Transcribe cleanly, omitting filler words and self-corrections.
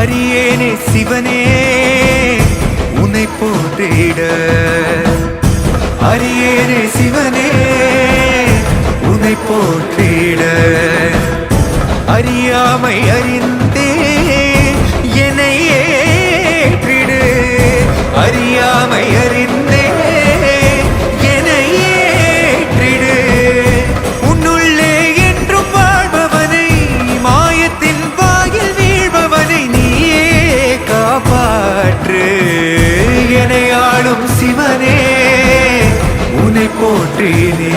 அரியேனே சிவனே உன்னை போற்றிட, அரியேனே சிவனே உன்னை போற்றிட, அறியாமை அறிந்தே என்னை ஏற்றிடு, அறியாமை அறிந்தே என்னை ஏற்றிடு. உன்னுள்ளே என்றும் வாழ்பவனை, மாயத்தின் வாயில் வீழ்பவனை நீயே காப்பாற்று. என்னை ஆளும் சிவனே உன்னை போற்றினே.